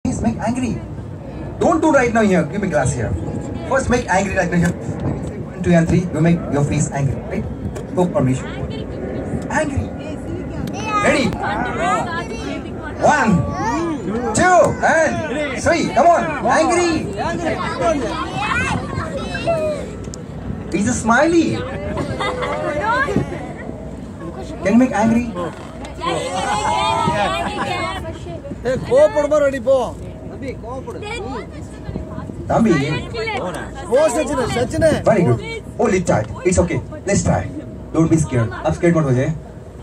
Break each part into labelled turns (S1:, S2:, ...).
S1: Please make angry. Don't do right now here. Give me glass here. First make angry right now here. 1, 2 and 3. You make your face angry. Right? Go permission. Angry. Ready? 1, 2 and 3. Come on. Angry. He's a smiley. Can you make angry? Tambi. Very good. Hold it tight. It's okay. Let's try. Don't be scared. I'm scared not ho jaye.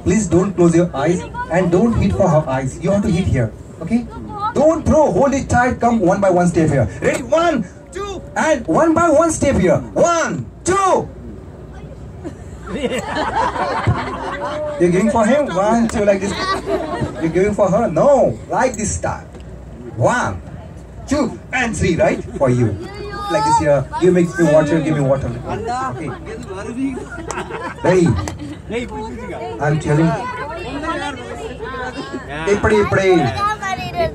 S1: Please don't close your eyes and don't hit for her eyes. You have to hit here. Okay? Don't throw. Hold it tight. Come one by one step here. Ready? 1, 2 and one by one step here. 1, 2. You're giving for him? 1, 2 like this. You're giving for her? No. Like this style. 1, 2 and 3, right? For you. Like this here. You make me water, give me water. Okay. Ready? I'm telling.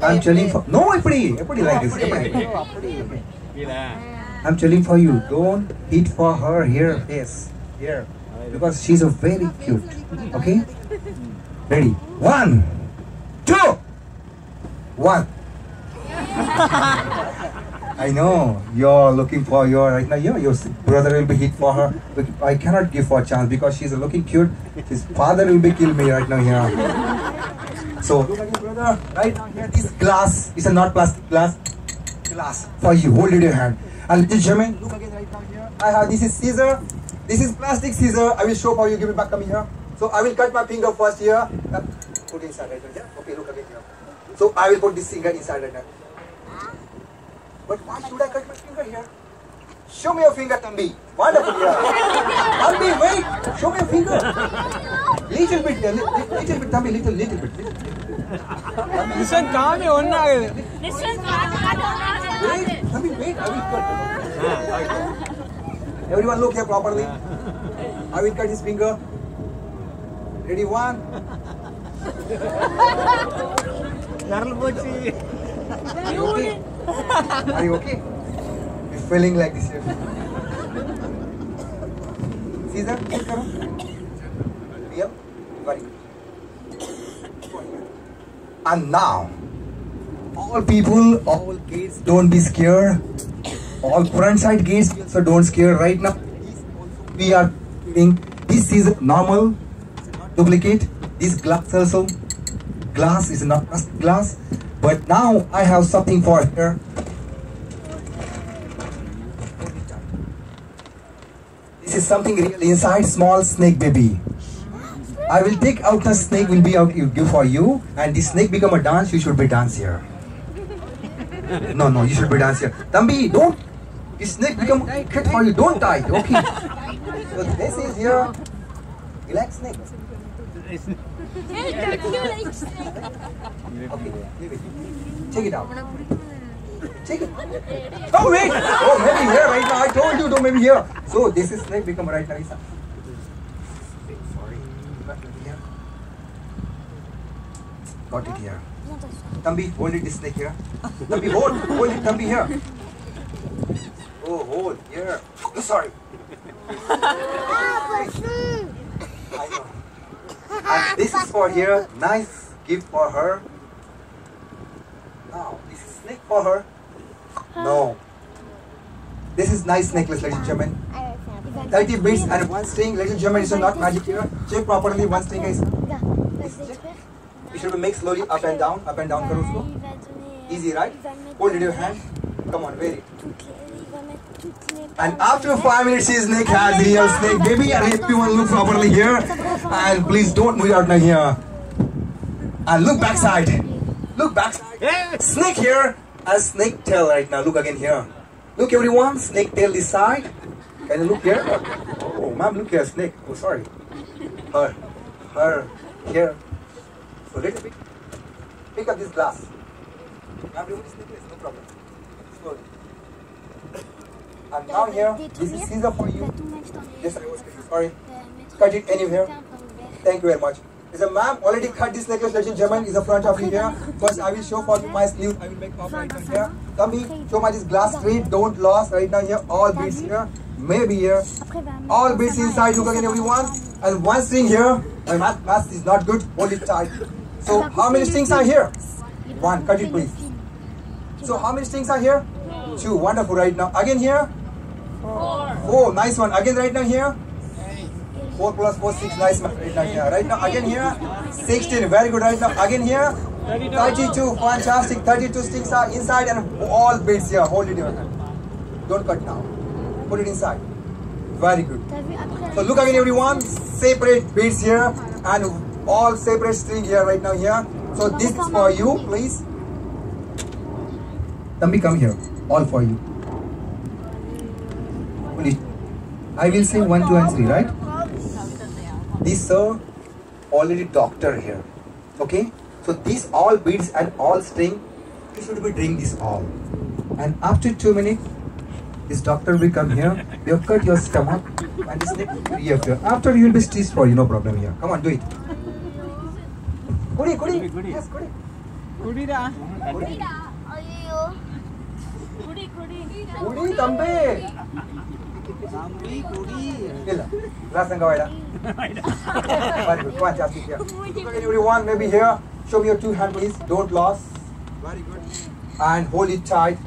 S1: I'm telling for. No, Ipadi like this. I'm telling for you. Don't hit for her here. Yes. Here. Because she's a very cute. Okay? Ready? 1, 2, 1. I know you're looking for your right now. Your brother will be hit for her. But I cannot give her a chance because she's looking cute. His father will be kill me right now here. So look at your brother right now here. This glass is a not plastic glass. Glass for you. Hold it in your hand. And little German, look again right now here. I have this is scissor. This is plastic scissor. I will show for you. Give it back. Come here. So I will cut my finger first here. Put it inside right now. Okay, look again here. So I will put this finger inside right now. But why should I cut my finger here? Show me your finger, Tambi. Wonderful here. Tambi, wait. Show me your finger. Little bit, little bit, Tambi, little bit.
S2: Listen, calm down.
S3: Listen,
S1: wait, Tambi, wait. I will cut. Everyone look here properly. I will cut his finger. Ready? 1. Are you okay? Are you okay? You're feeling like this here. Caesar, check karo. Real? Very good. And now, all people, all kids, don't be scared. All front side gates, so don't scare right now. We are doing this is normal duplicate. This glass also. Glass is not plastic glass. But now I have something for her. This is something real inside small snake baby. I will take out the snake will be out you give for you and the snake become a dance. You should be dance here. No, you should be dance here. Tambi, don't. The snake become cut for you. Don't die. Okay. So this is here. You like snake?
S3: Okay,
S1: leave it. Take it out. Take it. Oh wait! Oh, maybe here right now. I told you to maybe here. So this is snake become right now. Sorry. Got it here. Tambi, hold it. This snake here. Tambi, hold it. Tambi here. Oh, hold here. Oh, sorry. I know. And this is for here. Nice gift for her. Now, this is snake for her. No. This is nice necklace, ladies and gentlemen. 30 beads and 1 string. Ladies and gentlemen, it's not magic here. Check properly. 1 string is. You should make slowly up and down. Up and down. Karo usko. Easy, right? Hold it in your hand. Come on, wear it. And after 5 minutes, his snake has real snake. Baby, and everyone look properly here. And please don't move out now here. And look backside. Look backside. Snake here. And snake tail right now. Look again here. Look everyone. Snake tail this side. Can you look here? Oh, ma'am, look here. Snake. Oh, sorry. Her. Here. So little bit. Pick up this glass. Ma'am, remove this necklace. No problem. Slowly. And now here, this is scissor for you. Yes, I was sorry. Cut it anywhere. Thank you very much. Is a ma'am already cut this necklace, ladies and gentlemen, is the front of you here. First, I will show for you my sleeve. I will make off right now here. Come here, show my this glass straight. Don't lose right now here. All beads here. Maybe here. All beads inside. Look again, everyone. And one string here. My math is not good. Hold it tight. So, how many strings are here? One. Cut it, please. So, how many strings are here? Two. Wonderful right now. Again here. Four. Nice one. Again right now here. 4 plus 4, 6, nice right now here. Right now again here, 16, very good right now. Again here, 32, fantastic. 32 strings are inside and all beads here. Hold it in your hand. Don't cut now. Put it inside. Very good. So look again everyone, separate beads here and all separate string here right now here. So this is for you, please. Tambi, come here. All for you. I will say 1, 2 and 3, right? This sir already doctor here, okay? So these all beads and all string, you should be doing this all. And after 2 minutes, this doctor will come here, they'll cut your stomach and this neck will be after. After you will be stitched for you, no problem here. Come on, do it. Kudi. Yes, Kudi. Kudi da. Kudi tambe. Tambi Kudi. Illa. Last Very good. Come on, just here. Look at everyone, maybe here. Show me your 2 hands, please. Don't lose. Very good. And hold it tight.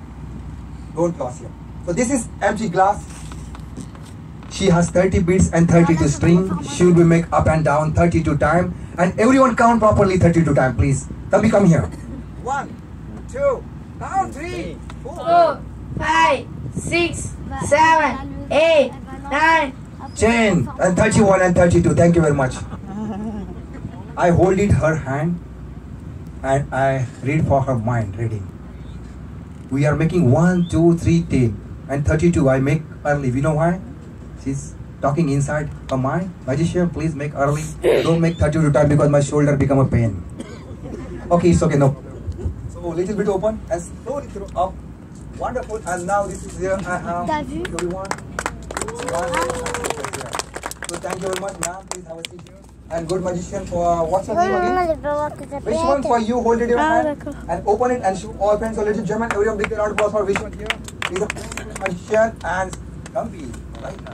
S1: Don't lose here. So this is empty glass. She has 30 beads and 32 string. She will be make up and down 32 times. And everyone count properly 32 times, please. Tambi, come here. 1, 2, count 3, 4,
S2: 5, 6, 7, 8, 9,
S1: 10 and 31 and 32. Thank you very much. I hold it her hand and I read for her mind reading. We are making 1, 2, 3, 10 and 32. I make early. You know why? She's talking inside her mind. Magician, please make early. Don't make 32 time because my shoulder become a pain. Okay, it's okay. No. So little bit open and slowly through up. Wonderful. And now this is here. I have everyone. So thank you very much, ma'am. Please have a seat here. And good magician for what's your name again? Which one for you? Hold it in your hand and open it and show all friends. So ladies and gentlemen, everyone big round of applause for which one here? He's a magician and Gambi. Right now.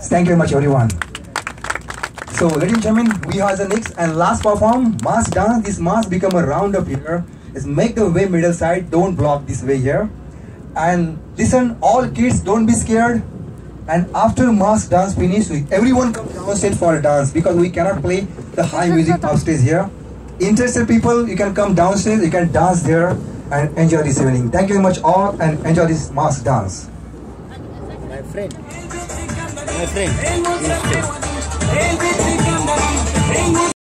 S1: Thank you very much, everyone. So ladies and gentlemen, we have the next and last perform mask dance. This mask become a round up here. Is make the way middle side. Don't block this way here. And listen, all kids, don't be scared. And after mass dance finish, everyone comes downstairs for a dance because we cannot play the high music upstairs here. Interested people, you can come downstairs, you can dance there and enjoy this evening. Thank you very much all and enjoy this mass dance.
S3: My friend.